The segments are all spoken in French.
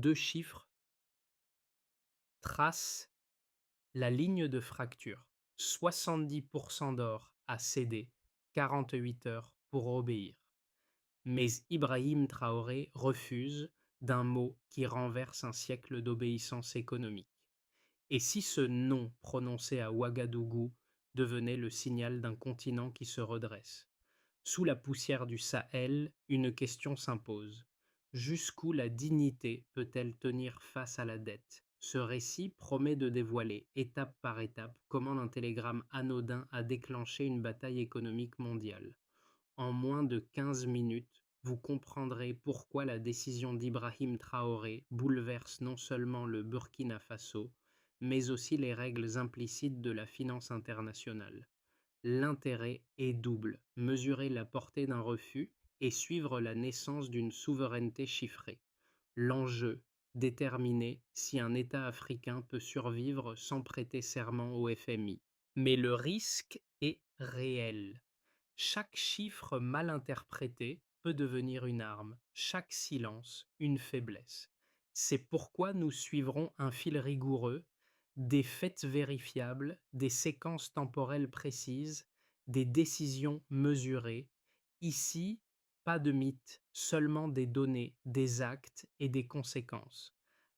deux chiffres tracent la ligne de fracture. 70% d'or a cédé, 48 heures pour obéir. Mais Ibrahim Traoré refuse d'un mot qui renverse un siècle d'obéissance économique. Et si ce non prononcé à Ouagadougou devenait le signal d'un continent qui se redresse? Sous la poussière du Sahel, une question s'impose. Jusqu'où la dignité peut-elle tenir face à la dette? Ce récit promet de dévoiler, étape par étape, comment un télégramme anodin a déclenché une bataille économique mondiale. En moins de 15 minutes, vous comprendrez pourquoi la décision d'Ibrahim Traoré bouleverse non seulement le Burkina Faso, mais aussi les règles implicites de la finance internationale. L'intérêt est double: mesurer la portée d'un refus et suivre la naissance d'une souveraineté chiffrée. L'enjeu: déterminer si un État africain peut survivre sans prêter serment au FMI. Mais le risque est réel. Chaque chiffre mal interprété peut devenir une arme, chaque silence une faiblesse. C'est pourquoi nous suivrons un fil rigoureux, des faits vérifiables, des séquences temporelles précises, des décisions mesurées. Ici, pas de mythe, seulement des données, des actes et des conséquences.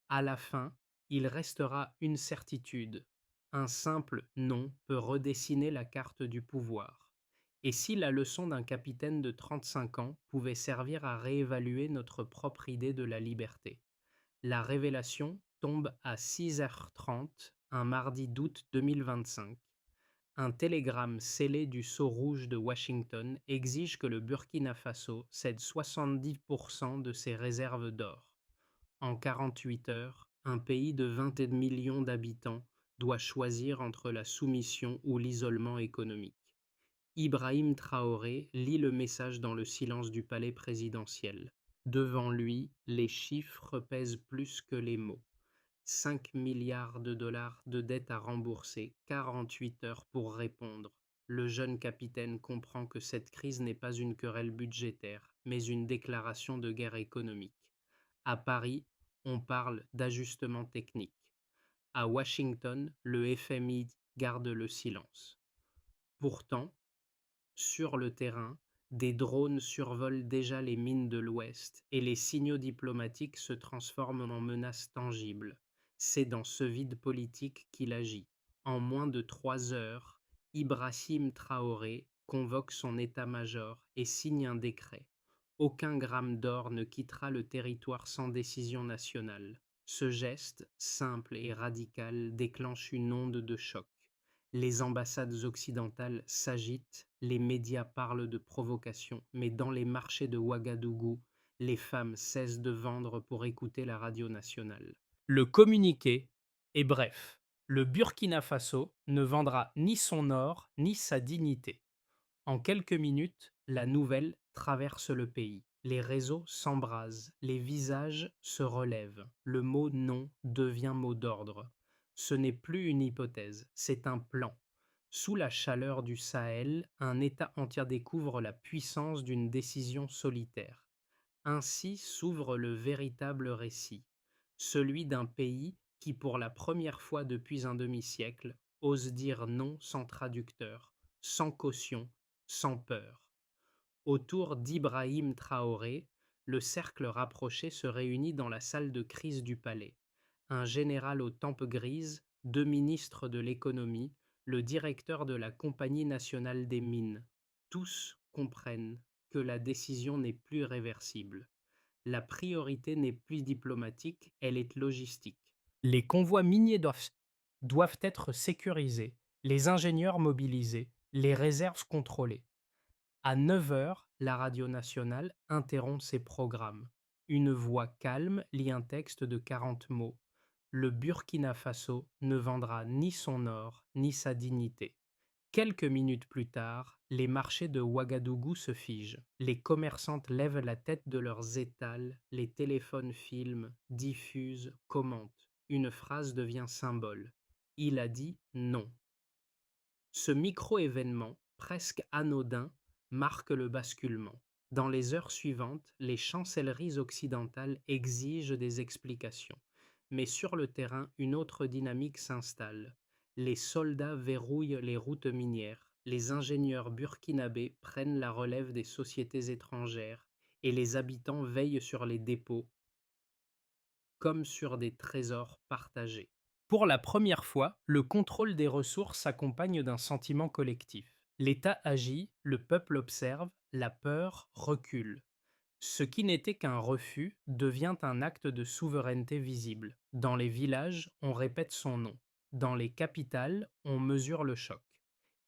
À la fin, il restera une certitude: un simple non peut redessiner la carte du pouvoir. Et si la leçon d'un capitaine de 35 ans pouvait servir à réévaluer notre propre idée de la liberté? La révélation tombe à 6h30, un mardi d'août 2025. Un télégramme scellé du sceau rouge de Washington exige que le Burkina Faso cède 70% de ses réserves d'or. En 48 heures, un pays de 21 millions d'habitants doit choisir entre la soumission ou l'isolement économique. Ibrahim Traoré lit le message dans le silence du palais présidentiel. Devant lui, les chiffres pèsent plus que les mots. 5 milliards de dollars de dettes à rembourser, 48 heures pour répondre. Le jeune capitaine comprend que cette crise n'est pas une querelle budgétaire, mais une déclaration de guerre économique. À Paris, on parle d'ajustement technique. À Washington, le FMI garde le silence. Pourtant, sur le terrain, des drones survolent déjà les mines de l'Ouest et les signaux diplomatiques se transforment en menaces tangibles. C'est dans ce vide politique qu'il agit. En moins de 3 heures, Ibrahim Traoré convoque son état-major et signe un décret. Aucun gramme d'or ne quittera le territoire sans décision nationale. Ce geste, simple et radical, déclenche une onde de choc. Les ambassades occidentales s'agitent, les médias parlent de provocation, mais dans les marchés de Ouagadougou, les femmes cessent de vendre pour écouter la radio nationale. Le communiqué est bref: le Burkina Faso ne vendra ni son or ni sa dignité. En quelques minutes, la nouvelle traverse le pays. Les réseaux s'embrasent, les visages se relèvent. Le mot non devient mot d'ordre. Ce n'est plus une hypothèse, c'est un plan. Sous la chaleur du Sahel, un État entier découvre la puissance d'une décision solitaire. Ainsi s'ouvre le véritable récit, celui d'un pays qui, pour la première fois depuis un demi-siècle, ose dire non sans traducteur, sans caution, sans peur. Autour d'Ibrahim Traoré, le cercle rapproché se réunit dans la salle de crise du palais. Un général aux tempes grises, deux ministres de l'économie, le directeur de la Compagnie nationale des mines. Tous comprennent que la décision n'est plus réversible. La priorité n'est plus diplomatique, elle est logistique. Les convois miniers doivent être sécurisés, les ingénieurs mobilisés, les réserves contrôlées. À 9 heures, la radio nationale interrompt ses programmes. Une voix calme lit un texte de 40 mots. Le Burkina Faso ne vendra ni son or ni sa dignité. Quelques minutes plus tard, les marchés de Ouagadougou se figent. Les commerçantes lèvent la tête de leurs étals, les téléphones filment, diffusent, commentent. Une phrase devient symbole. Il a dit non. Ce micro-événement, presque anodin, marque le basculement. Dans les heures suivantes, les chancelleries occidentales exigent des explications. Mais sur le terrain, une autre dynamique s'installe. Les soldats verrouillent les routes minières, les ingénieurs burkinabés prennent la relève des sociétés étrangères et les habitants veillent sur les dépôts comme sur des trésors partagés. Pour la première fois, le contrôle des ressources s'accompagne d'un sentiment collectif. L'État agit, le peuple observe, la peur recule. Ce qui n'était qu'un refus devient un acte de souveraineté visible. Dans les villages, on répète son nom. Dans les capitales, on mesure le choc.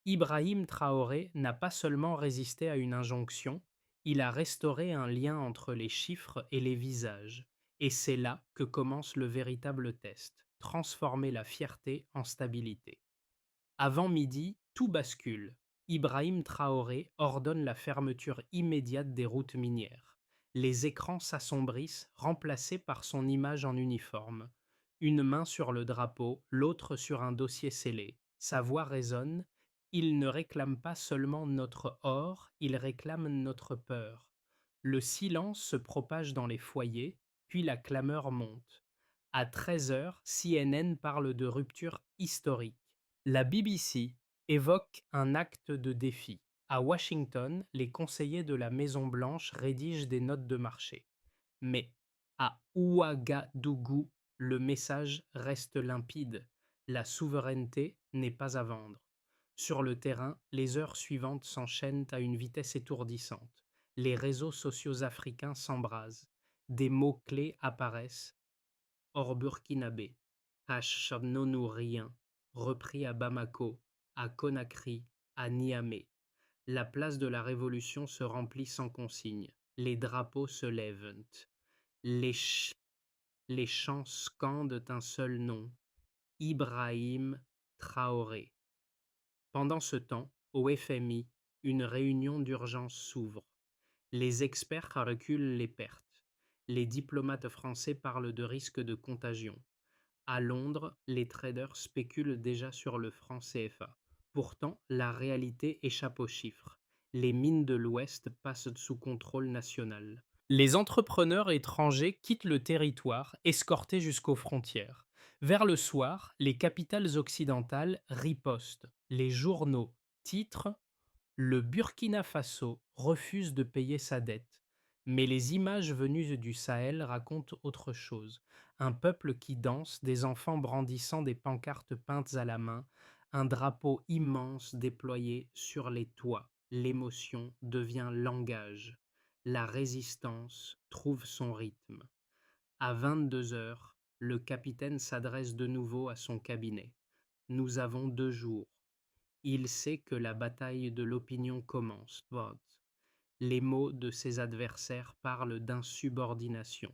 Ibrahim Traoré n'a pas seulement résisté à une injonction, il a restauré un lien entre les chiffres et les visages. Et c'est là que commence le véritable test, transformer la fierté en stabilité. Avant midi, tout bascule. Ibrahim Traoré ordonne la fermeture immédiate des routes minières. Les écrans s'assombrissent, remplacés par son image en uniforme. Une main sur le drapeau, l'autre sur un dossier scellé. Sa voix résonne. Il ne réclame pas seulement notre or, il réclame notre peur. Le silence se propage dans les foyers, puis la clameur monte. À 13 heures, CNN parle de rupture historique. La BBC évoque un acte de défi. À Washington, les conseillers de la Maison-Blanche rédigent des notes de marché. Mais à Ouagadougou, le message reste limpide. La souveraineté n'est pas à vendre. Sur le terrain, les heures suivantes s'enchaînent à une vitesse étourdissante. Les réseaux sociaux africains s'embrasent. Des mots-clés apparaissent. Hors burkinabé, Hachnonou rien, repris à Bamako, à Conakry, à Niamey. La place de la Révolution se remplit sans consigne. Les drapeaux se lèvent. Les, ch- les chants scandent un seul nom, Ibrahim Traoré. Pendant ce temps, au FMI, une réunion d'urgence s'ouvre. Les experts reculent les pertes. Les diplomates français parlent de risque de contagion. À Londres, les traders spéculent déjà sur le franc CFA. Pourtant, la réalité échappe aux chiffres. Les mines de l'Ouest passent sous contrôle national. Les entrepreneurs étrangers quittent le territoire, escortés jusqu'aux frontières. Vers le soir, les capitales occidentales ripostent. Les journaux titrent le Burkina Faso refuse de payer sa dette. Mais les images venues du Sahel racontent autre chose. Un peuple qui danse, des enfants brandissant des pancartes peintes à la main, un drapeau immense déployé sur les toits. L'émotion devient langage. La résistance trouve son rythme. À 22 heures, le capitaine s'adresse de nouveau à son cabinet. Nous avons 2 jours. Il sait que la bataille de l'opinion commence. Les mots de ses adversaires parlent d'insubordination,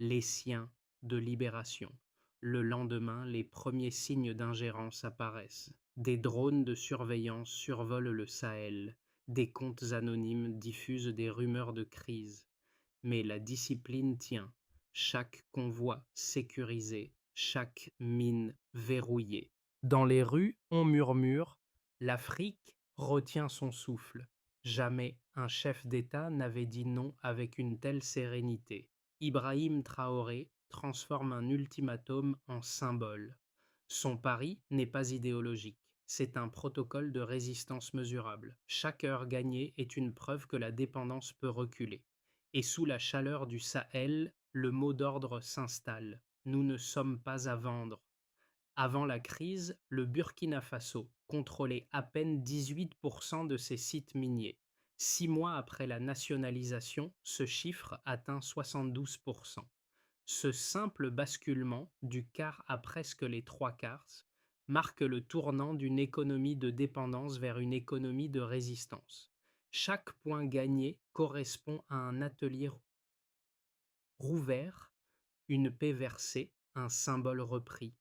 les siens de libération. Le lendemain, les premiers signes d'ingérence apparaissent. Des drones de surveillance survolent le Sahel. Des comptes anonymes diffusent des rumeurs de crise. Mais la discipline tient. Chaque convoi sécurisé, chaque mine verrouillée. Dans les rues, on murmure. L'Afrique retient son souffle. Jamais un chef d'État n'avait dit non avec une telle sérénité. Ibrahim Traoré transforme un ultimatum en symbole. Son pari n'est pas idéologique, c'est un protocole de résistance mesurable. Chaque heure gagnée est une preuve que la dépendance peut reculer. Et sous la chaleur du Sahel, le mot d'ordre s'installe. Nous ne sommes pas à vendre. Avant la crise, le Burkina Faso contrôlait à peine 18% de ses sites miniers. 6 mois après la nationalisation, ce chiffre atteint 72%. Ce simple basculement du quart à presque les 3 quarts marque le tournant d'une économie de dépendance vers une économie de résistance. Chaque point gagné correspond à un atelier rouvert, une paix versée, un symbole repris.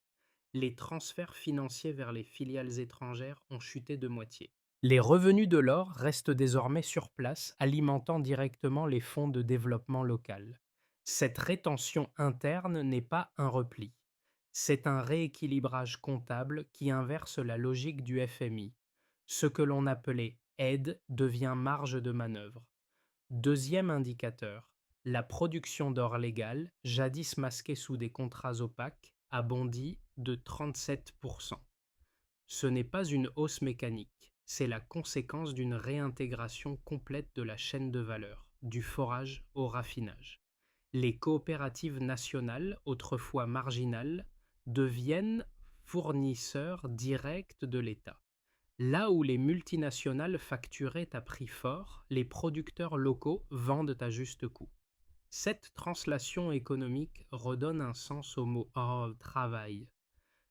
Les transferts financiers vers les filiales étrangères ont chuté de moitié. Les revenus de l'or restent désormais sur place, alimentant directement les fonds de développement local. Cette rétention interne n'est pas un repli. C'est un rééquilibrage comptable qui inverse la logique du FMI. Ce que l'on appelait aide devient marge de manœuvre. Deuxième indicateur, la production d'or légal, jadis masquée sous des contrats opaques, a bondi de 37%. Ce n'est pas une hausse mécanique, c'est la conséquence d'une réintégration complète de la chaîne de valeur, du forage au raffinage. Les coopératives nationales, autrefois marginales, deviennent fournisseurs directs de l'État. Là où les multinationales facturaient à prix fort, les producteurs locaux vendent à juste coût. Cette translation économique redonne un sens au mot travail.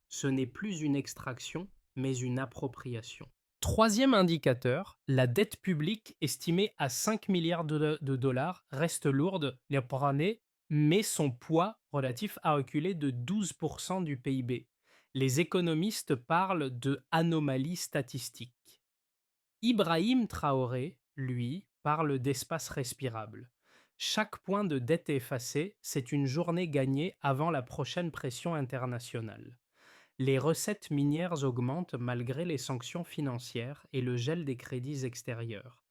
Ce n'est plus une extraction, mais une appropriation. Troisième indicateur, la dette publique estimée à 5 milliards de dollars reste lourde par année, mais son poids relatif a reculé de 12% du PIB. Les économistes parlent de anomalie statistique. Ibrahim Traoré, lui, parle d'espace respirable. Chaque point de dette effacé, c'est une journée gagnée avant la prochaine pression internationale. Les recettes minières augmentent malgré les sanctions financières et le gel des crédits extérieurs.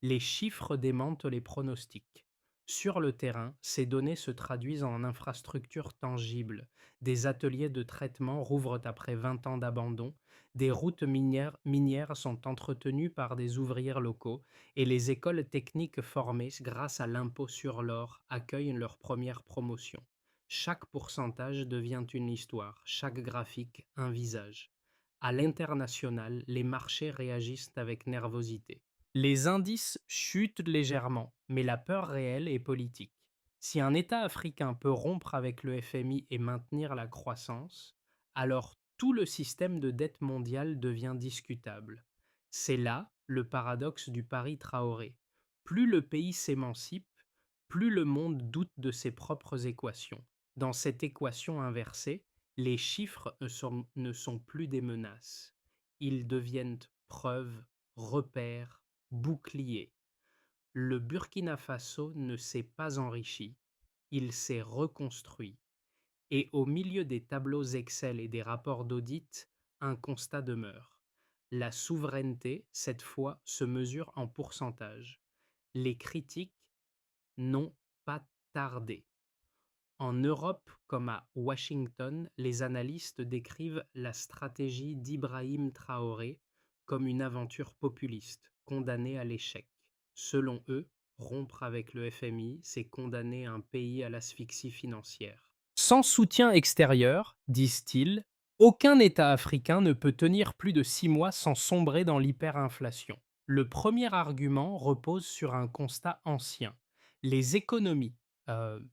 Les chiffres démentent les pronostics. Sur le terrain, ces données se traduisent en infrastructures tangibles. Des ateliers de traitement rouvrent après 20 ans d'abandon, des routes minières sont entretenues par des ouvriers locaux et les écoles techniques formées grâce à l'impôt sur l'or accueillent leur première promotion. Chaque pourcentage devient une histoire, chaque graphique un visage. À l'international, les marchés réagissent avec nervosité. Les indices chutent légèrement, mais la peur réelle est politique. Si un État africain peut rompre avec le FMI et maintenir la croissance, alors tout le système de dette mondiale devient discutable. C'est là le paradoxe du pari Traoré. Plus le pays s'émancipe, plus le monde doute de ses propres équations. Dans cette équation inversée, les chiffres ne sont plus des menaces. Ils deviennent preuves, repères, boucliers. Le Burkina Faso ne s'est pas enrichi, il s'est reconstruit. Et au milieu des tableaux Excel et des rapports d'audit, un constat demeure. La souveraineté, cette fois, se mesure en pourcentage. Les critiques n'ont pas tardé. En Europe comme à Washington, les analystes décrivent la stratégie d'Ibrahim Traoré comme une aventure populiste, condamnée à l'échec. Selon eux, rompre avec le FMI, c'est condamner un pays à l'asphyxie financière. Sans soutien extérieur, disent-ils, aucun État africain ne peut tenir plus de 6 mois sans sombrer dans l'hyperinflation. Le premier argument repose sur un constat ancien. Les économies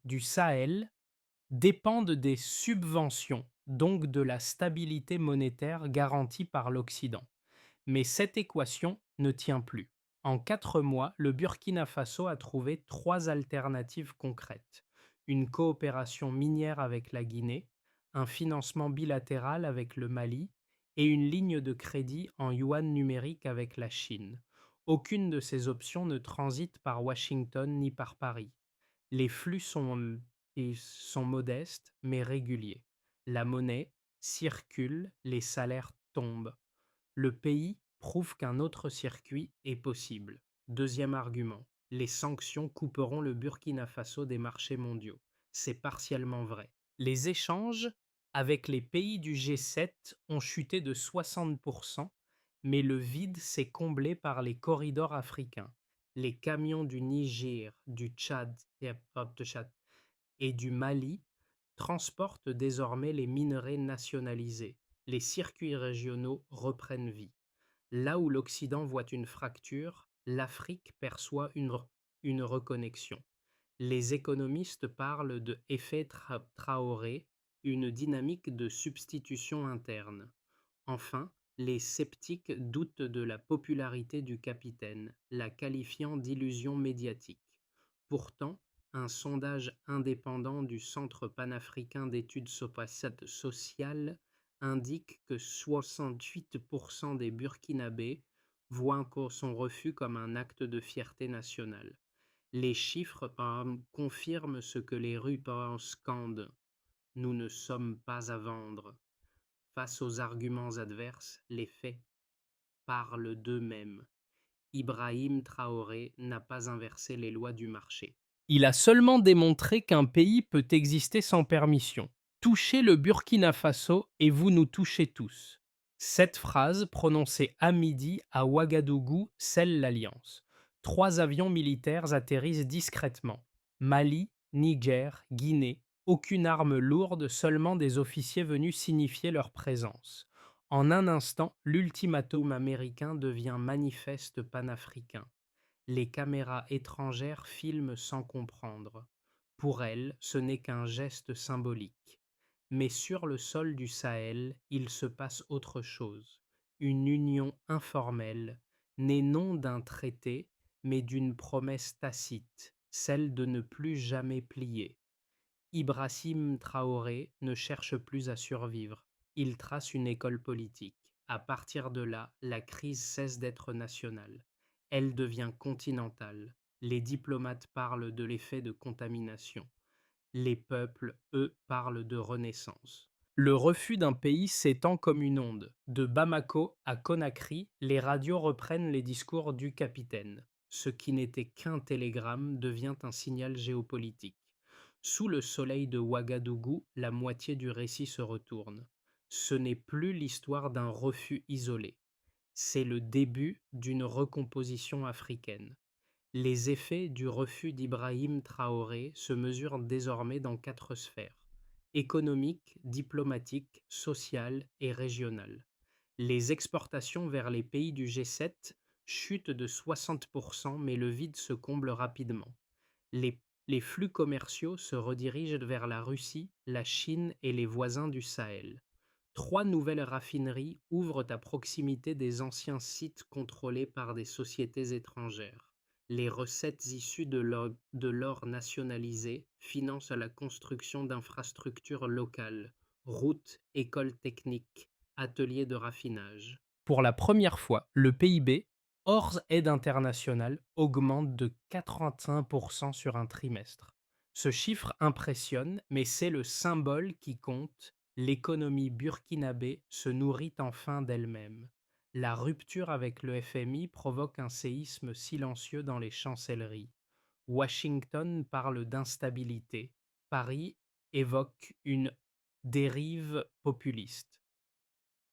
du Sahel dépendent des subventions, donc de la stabilité monétaire garantie par l'Occident. Mais cette équation ne tient plus. En 4 mois, le Burkina Faso a trouvé 3 alternatives concrètes. Une coopération minière avec la Guinée, un financement bilatéral avec le Mali et une ligne de crédit en yuan numérique avec la Chine. Aucune de ces options ne transite par Washington ni par Paris. Les flux sont modestes mais réguliers. La monnaie circule, les salaires tombent. Le pays prouve qu'un autre circuit est possible. Deuxième argument, les sanctions couperont le Burkina Faso des marchés mondiaux. C'est partiellement vrai. Les échanges avec les pays du G7 ont chuté de 60%, mais le vide s'est comblé par les corridors africains. Les camions du Niger, du Tchad et du Mali transportent désormais les minerais nationalisés. Les circuits régionaux reprennent vie. Là où l'Occident voit une fracture, l'Afrique perçoit une reconnexion. Les économistes parlent de effet Traoré, une dynamique de substitution interne. Enfin, les sceptiques doutent de la popularité du capitaine, la qualifiant d'illusion médiatique. Pourtant, un sondage indépendant du Centre panafricain d'études sociales indique que 68% des Burkinabés voient son refus comme un acte de fierté nationale. Les chiffres confirment ce que les rues scandent. Nous ne sommes pas à vendre. Face aux arguments adverses, les faits parlent d'eux-mêmes. Ibrahim Traoré n'a pas inversé les lois du marché. Il a seulement démontré qu'un pays peut exister sans permission. Touchez le Burkina Faso et vous nous touchez tous. Cette phrase, prononcée à midi à Ouagadougou, scelle l'alliance. 3 avions militaires atterrissent discrètement. Mali, Niger, Guinée, aucune arme lourde, seulement des officiers venus signifier leur présence. En un instant, l'ultimatum américain devient manifeste panafricain. Les caméras étrangères filment sans comprendre. Pour elles, ce n'est qu'un geste symbolique. Mais sur le sol du Sahel, il se passe autre chose. Une union informelle, née non d'un traité, mais d'une promesse tacite, celle de ne plus jamais plier. Ibrahim Traoré ne cherche plus à survivre, il trace une école politique. À partir de là, la crise cesse d'être nationale. Elle devient continentale. Les diplomates parlent de l'effet de contamination. Les peuples, eux, parlent de renaissance. Le refus d'un pays s'étend comme une onde. De Bamako à Conakry, les radios reprennent les discours du capitaine. Ce qui n'était qu'un télégramme devient un signal géopolitique. Sous le soleil de Ouagadougou, la moitié du récit se retourne. Ce n'est plus l'histoire d'un refus isolé. C'est le début d'une recomposition africaine. Les effets du refus d'Ibrahim Traoré se mesurent désormais dans 4 sphères: économique, diplomatique, sociale et régionale. Les exportations vers les pays du G7 chutent de 60%, mais le vide se comble rapidement. Les flux commerciaux se redirigent vers la Russie, la Chine et les voisins du Sahel. 3 nouvelles raffineries ouvrent à proximité des anciens sites contrôlés par des sociétés étrangères. Les recettes issues de l'or nationalisé financent la construction d'infrastructures locales, routes, écoles techniques, ateliers de raffinage. Pour la première fois, le PIB, hors aide internationale, augmente de 81% sur un trimestre. Ce chiffre impressionne, mais c'est le symbole qui compte. L'économie burkinabé se nourrit enfin d'elle-même. La rupture avec le FMI provoque un séisme silencieux dans les chancelleries. Washington parle d'instabilité. Paris évoque une dérive populiste.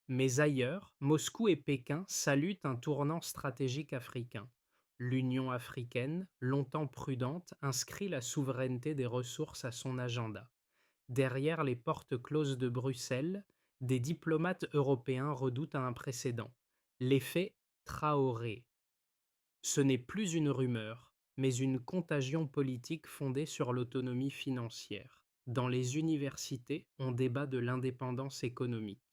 Mais ailleurs, Moscou et Pékin saluent un tournant stratégique africain. L'Union africaine, longtemps prudente, inscrit la souveraineté des ressources à son agenda. Derrière les portes closes de Bruxelles, des diplomates européens redoutent un précédent: l'effet Traoré. Ce n'est plus une rumeur, mais une contagion politique fondée sur l'autonomie financière. Dans les universités, on débat de l'indépendance économique.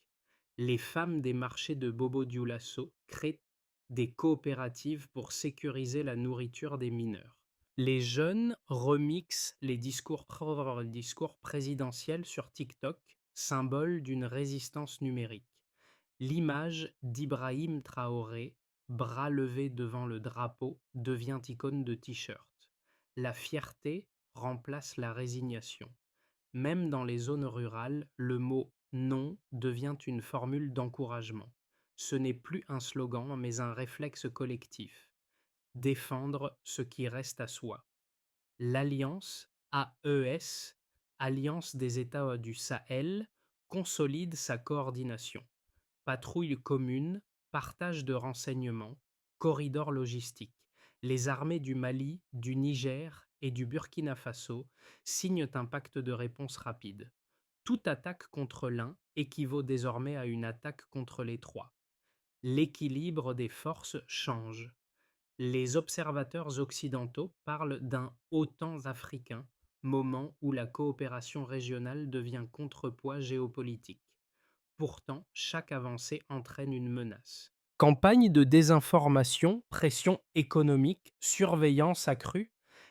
Les femmes des marchés de Bobo Dioulasso créent des coopératives pour sécuriser la nourriture des mineurs. Les jeunes remixent les discours présidentiels sur TikTok, symbole d'une résistance numérique. L'image d'Ibrahim Traoré, bras levés devant le drapeau, devient icône de t-shirt. La fierté remplace la résignation. Même dans les zones rurales, le mot non devient une formule d'encouragement. Ce n'est plus un slogan, mais un réflexe collectif. Défendre ce qui reste à soi. L'Alliance AES, Alliance des États du Sahel, consolide sa coordination. Patrouilles communes, partage de renseignements, corridors logistiques. Les armées du Mali, du Niger et du Burkina Faso signent un pacte de réponse rapide. Toute attaque contre l'un équivaut désormais à une attaque contre les trois. L'équilibre des forces change. Les observateurs occidentaux parlent d'un OTAN africain, moment où la coopération régionale devient contrepoids géopolitique. Pourtant, chaque avancée entraîne une menace. Campagne de désinformation, pression économique, surveillance accrue,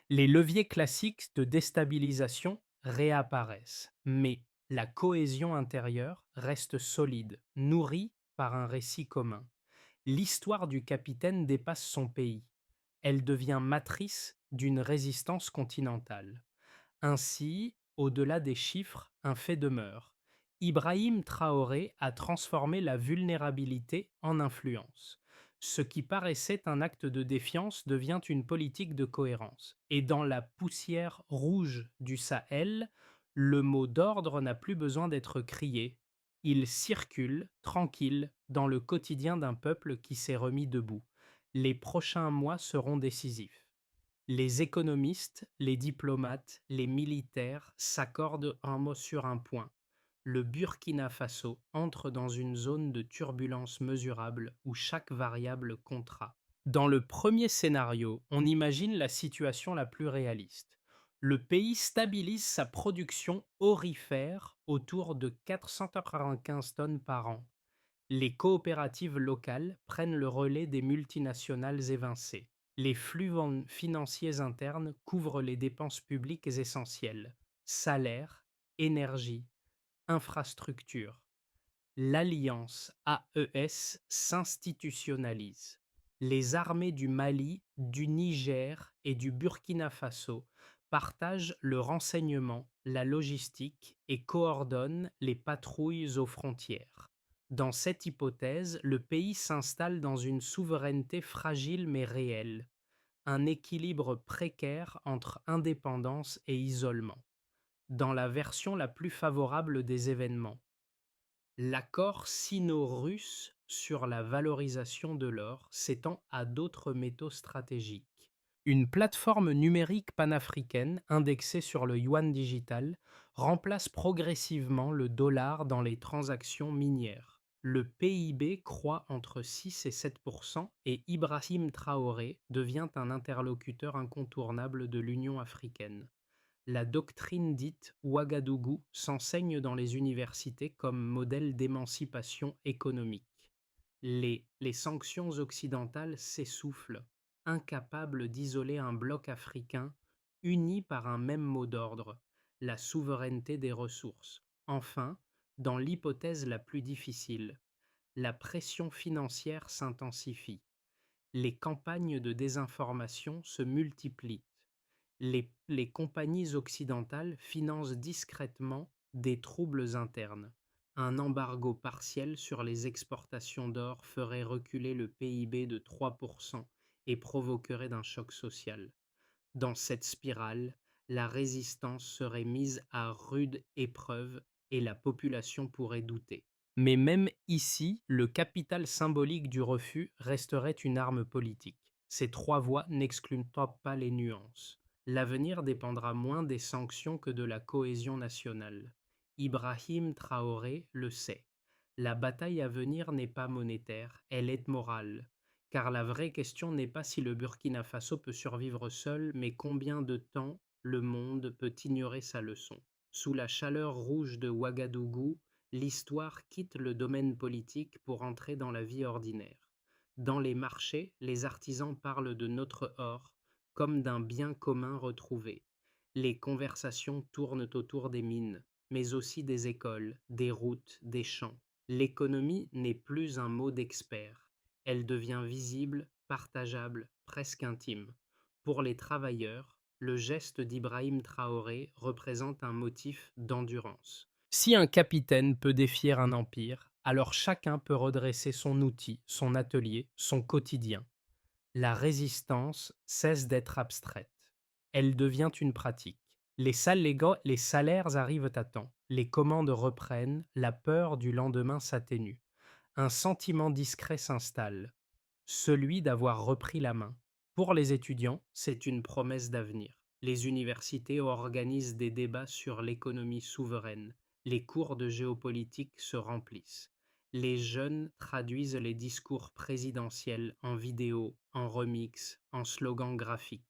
les leviers classiques de déstabilisation réapparaissent. Mais la cohésion intérieure reste solide, nourrie par un récit commun. L'histoire du capitaine dépasse son pays. Elle devient matrice d'une résistance continentale. Ainsi, au-delà des chiffres, un fait demeure. Ibrahim Traoré a transformé la vulnérabilité en influence. Ce qui paraissait un acte de défiance devient une politique de cohérence. Et dans la poussière rouge du Sahel, le mot d'ordre n'a plus besoin d'être crié. Il circule, tranquille, dans le quotidien d'un peuple qui s'est remis debout. Les prochains mois seront décisifs. Les économistes, les diplomates, les militaires s'accordent un mot sur un point. Le Burkina Faso entre dans une zone de turbulence mesurable où chaque variable comptera. Dans le premier scénario, on imagine la situation la plus réaliste. Le pays stabilise sa production aurifère autour de 495 tonnes par an. Les coopératives locales prennent le relais des multinationales évincées. Les flux financiers internes couvrent les dépenses publiques essentielles: salaires, énergie, infrastructures. L'alliance AES s'institutionnalise. Les armées du Mali, du Niger et du Burkina Faso partagent le renseignement, la logistique et coordonnent les patrouilles aux frontières. Dans cette hypothèse, le pays s'installe dans une souveraineté fragile mais réelle, un équilibre précaire entre indépendance et isolement. Dans la version la plus favorable des événements, l'accord sino-russe sur la valorisation de l'or s'étend à d'autres métaux stratégiques. Une plateforme numérique panafricaine indexée sur le yuan digital remplace progressivement le dollar dans les transactions minières. Le PIB croît entre 6 et 7% et Ibrahim Traoré devient un interlocuteur incontournable de l'Union africaine. La doctrine dite Ouagadougou s'enseigne dans les universités comme modèle d'émancipation économique. Les sanctions occidentales s'essoufflent, incapables d'isoler un bloc africain uni par un même mot d'ordre: la souveraineté des ressources. Enfin, dans l'hypothèse la plus difficile, la pression financière s'intensifie. Les campagnes de désinformation se multiplient. Les compagnies occidentales financent discrètement des troubles internes. Un embargo partiel sur les exportations d'or ferait reculer le PIB de 3% et provoquerait un choc social. Dans cette spirale, la résistance serait mise à rude épreuve et la population pourrait douter. Mais même ici, le capital symbolique du refus resterait une arme politique. Ces trois voies n'excluent pas les nuances. L'avenir dépendra moins des sanctions que de la cohésion nationale. Ibrahim Traoré le sait. La bataille à venir n'est pas monétaire, elle est morale. Car la vraie question n'est pas si le Burkina Faso peut survivre seul, mais combien de temps le monde peut ignorer sa leçon. Sous la chaleur rouge de Ouagadougou, l'histoire quitte le domaine politique pour entrer dans la vie ordinaire. Dans les marchés, les artisans parlent de notre or comme d'un bien commun retrouvé. Les conversations tournent autour des mines, mais aussi des écoles, des routes, des champs. L'économie n'est plus un mot d'expert. Elle devient visible, partageable, presque intime. Pour les travailleurs, le geste d'Ibrahim Traoré représente un motif d'endurance. Si un capitaine peut défier un empire, alors chacun peut redresser son outil, son atelier, son quotidien. La résistance cesse d'être abstraite. Elle devient une pratique. Les salaires arrivent à temps, les commandes reprennent, la peur du lendemain s'atténue. Un sentiment discret s'installe, celui d'avoir repris la main. Pour les étudiants, c'est une promesse d'avenir. Les universités organisent des débats sur l'économie souveraine. Les cours de géopolitique se remplissent. Les jeunes traduisent les discours présidentiels en vidéo, en remix, en slogans graphiques.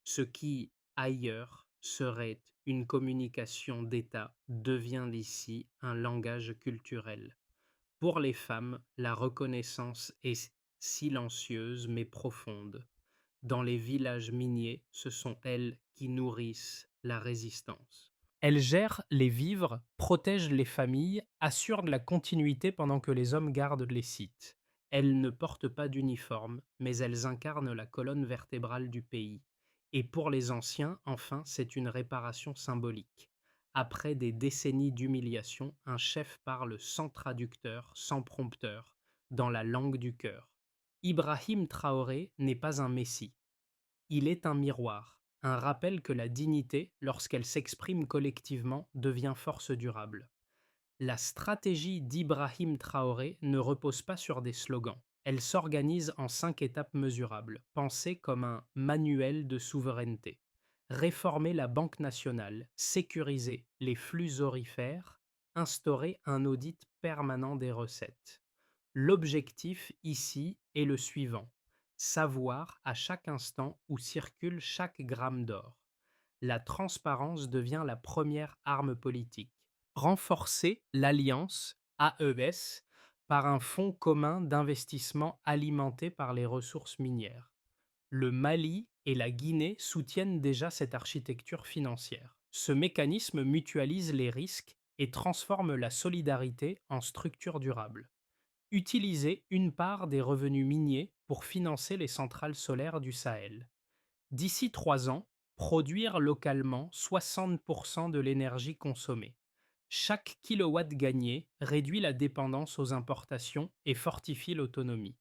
Ce qui, ailleurs, serait une communication d'État devient ici un langage culturel. Pour les femmes, la reconnaissance est silencieuse mais profonde. Dans les villages miniers, ce sont elles qui nourrissent la résistance. Elles gèrent les vivres, protègent les familles, assurent la continuité pendant que les hommes gardent les sites. Elles ne portent pas d'uniforme, mais elles incarnent la colonne vertébrale du pays. Et pour les anciens, enfin, c'est une réparation symbolique. Après des décennies d'humiliation, un chef parle sans traducteur, sans prompteur, dans la langue du cœur. Ibrahim Traoré n'est pas un messie. Il est un miroir, un rappel que la dignité, lorsqu'elle s'exprime collectivement, devient force durable. La stratégie d'Ibrahim Traoré ne repose pas sur des slogans. Elle s'organise en 5 étapes mesurables, pensées comme un manuel de souveraineté. Réformer la Banque nationale, sécuriser les flux aurifères, instaurer un audit permanent des recettes. L'objectif ici est le suivant: savoir à chaque instant où circule chaque gramme d'or. La transparence devient la première arme politique. Renforcer l'alliance AES par un fonds commun d'investissement alimenté par les ressources minières. Le Mali et la Guinée soutiennent déjà cette architecture financière. Ce mécanisme mutualise les risques et transforme la solidarité en structure durable. Utiliser une part des revenus miniers pour financer les centrales solaires du Sahel. D'ici 3 ans, produire localement 60% de l'énergie consommée. Chaque kilowatt gagné réduit la dépendance aux importations et fortifie l'autonomie.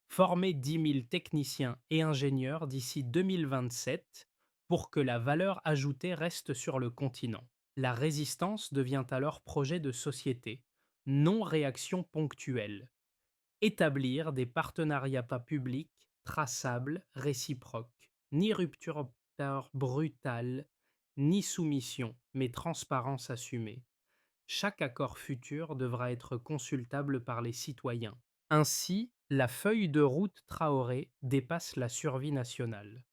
Former 10 000 techniciens et ingénieurs d'ici 2027 pour que la valeur ajoutée reste sur le continent. La résistance devient alors projet de société, non réaction ponctuelle. Établir des partenariats pas publics, traçables, réciproques. Ni rupture brutale, ni soumission, mais transparence assumée. Chaque accord futur devra être consultable par les citoyens. Ainsi, la feuille de route Traoré dépasse la survie nationale.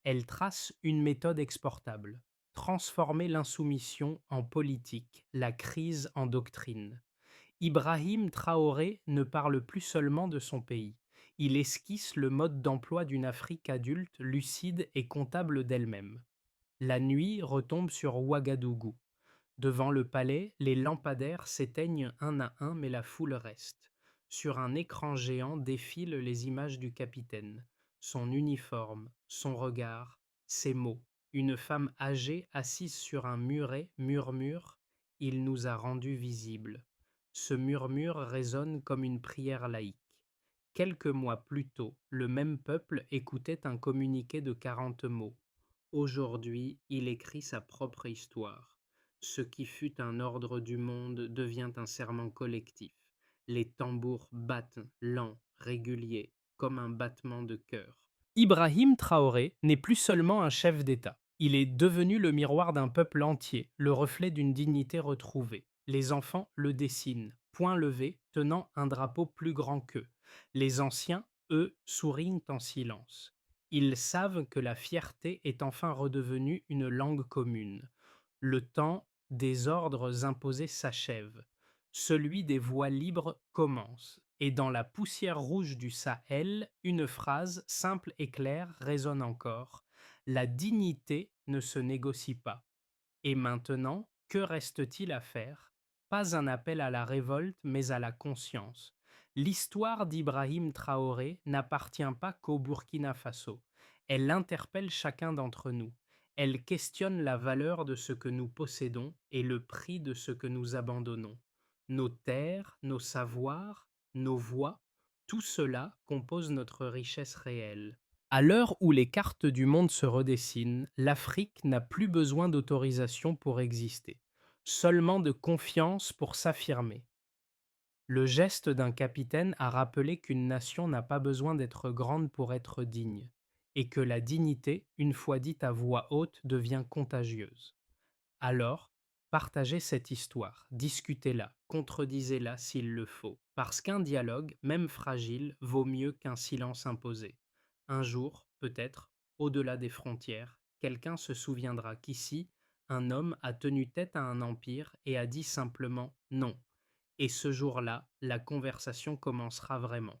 Elle trace une méthode exportable: transformer l'insoumission en politique, la crise en doctrine. Ibrahim Traoré ne parle plus seulement de son pays. Il esquisse le mode d'emploi d'une Afrique adulte, lucide et comptable d'elle-même. La nuit retombe sur Ouagadougou. Devant le palais, les lampadaires s'éteignent un à un, mais la foule reste. Sur un écran géant défilent les images du capitaine, son uniforme, son regard, ses mots. Une femme âgée assise sur un muret murmure: Il nous a rendus visibles. Ce murmure résonne comme une prière laïque. Quelques mois plus tôt, le même peuple écoutait un communiqué de 40 mots. Aujourd'hui, il écrit sa propre histoire. Ce qui fut un ordre du monde devient un serment collectif. Les tambours battent, lents, réguliers, comme un battement de cœur. Ibrahim Traoré n'est plus seulement un chef d'État. Il est devenu le miroir d'un peuple entier, le reflet d'une dignité retrouvée. Les enfants le dessinent, poing levé, tenant un drapeau plus grand qu'eux. Les anciens, eux, sourient en silence. Ils savent que la fierté est enfin redevenue une langue commune. Le temps des ordres imposés s'achève. Celui des voix libres commence. Et dans la poussière rouge du Sahel, une phrase simple et claire résonne encore: La dignité ne se négocie pas. Et maintenant, que reste-t-il à faire? Pas un appel à la révolte, mais à la conscience. L'histoire d'Ibrahim Traoré n'appartient pas qu'au Burkina Faso. Elle interpelle chacun d'entre nous. Elle questionne la valeur de ce que nous possédons et le prix de ce que nous abandonnons. Nos terres, nos savoirs, nos voix, tout cela compose notre richesse réelle. À l'heure où les cartes du monde se redessinent, l'Afrique n'a plus besoin d'autorisation pour exister, seulement de confiance pour s'affirmer. Le geste d'un capitaine a rappelé qu'une nation n'a pas besoin d'être grande pour être digne, et que la dignité, une fois dite à voix haute, devient contagieuse. Alors, partagez cette histoire, discutez-la, contredisez-la s'il le faut, parce qu'un dialogue, même fragile, vaut mieux qu'un silence imposé. Un jour, peut-être, au-delà des frontières, quelqu'un se souviendra qu'ici, un homme a tenu tête à un empire et a dit simplement non. Et ce jour-là, la conversation commencera vraiment.